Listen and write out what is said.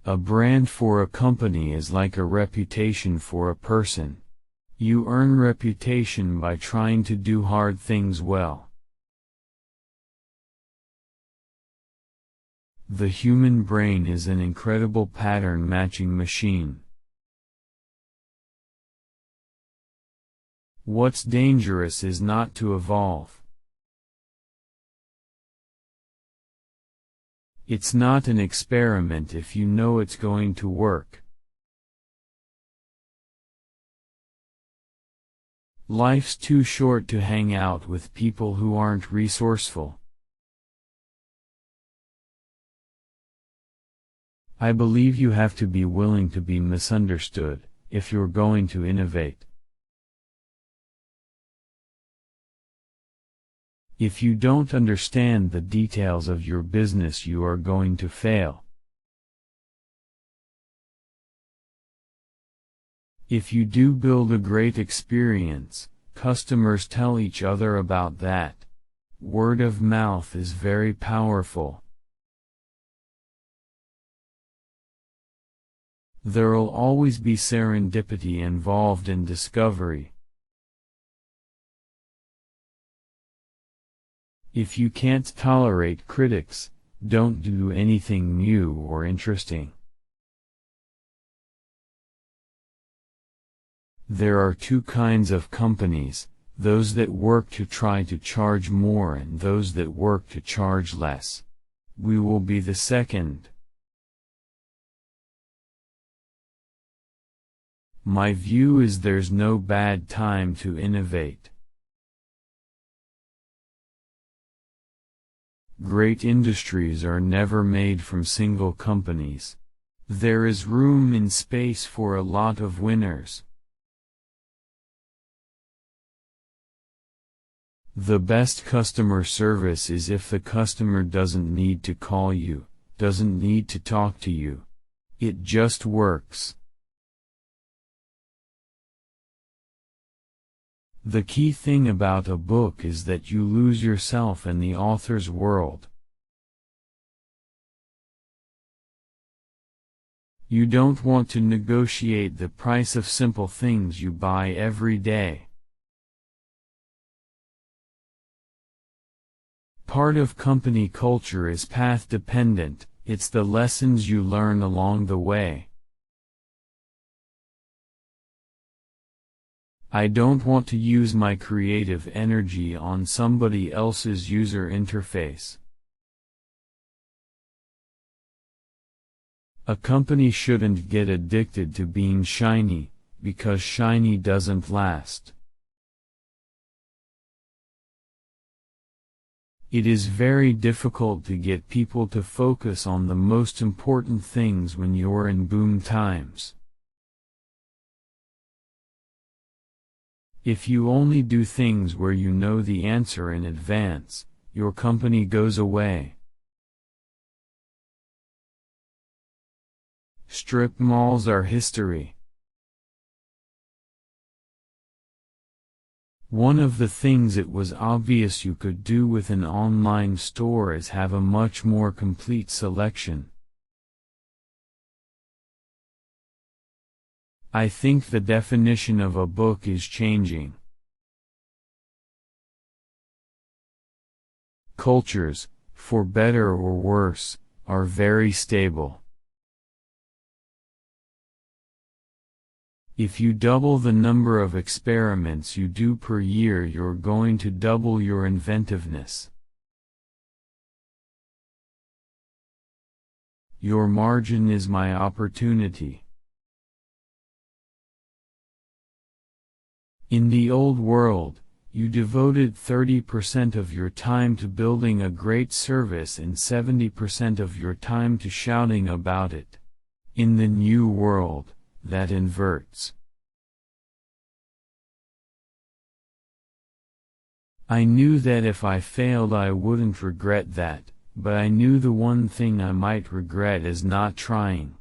A brand for a company is like a reputation for a person. You earn reputation by trying to do hard things well. The human brain is an incredible pattern-matching machine. What's dangerous is not to evolve. It's not an experiment if you know it's going to work. Life's too short to hang out with people who aren't resourceful. I believe you have to be willing to be misunderstood, if you're going to innovate. If you don't understand the details of your business, you are going to fail. If you do build a great experience, customers tell each other about that. Word of mouth is very powerful. There'll always be serendipity involved in discovery. If you can't tolerate critics, don't do anything new or interesting. There are two kinds of companies, those that work to try to charge more and those that work to charge less. We will be the second. My view is there's no bad time to innovate. Great industries are never made from single companies. There is room in space for a lot of winners. The best customer service is if the customer doesn't need to call you, doesn't need to talk to you. It just works. The key thing about a book is that you lose yourself in the author's world. You don't want to negotiate the price of simple things you buy every day. Part of company culture is path dependent, it's the lessons you learn along the way. I don't want to use my creative energy on somebody else's user interface. A company shouldn't get addicted to being shiny, because shiny doesn't last. It is very difficult to get people to focus on the most important things when you're in boom times. If you only do things where you know the answer in advance, your company goes away. Strip malls are history. One of the things it was obvious you could do with an online store is have a much more complete selection. I think the definition of a book is changing. Cultures, for better or worse, are very stable. If you double the number of experiments you do per year, you're going to double your inventiveness. Your margin is my opportunity. In the old world, you devoted 30% of your time to building a great service and 70% of your time to shouting about it. In the new world, that inverts. I knew that if I failed I wouldn't regret that, but I knew the one thing I might regret is not trying.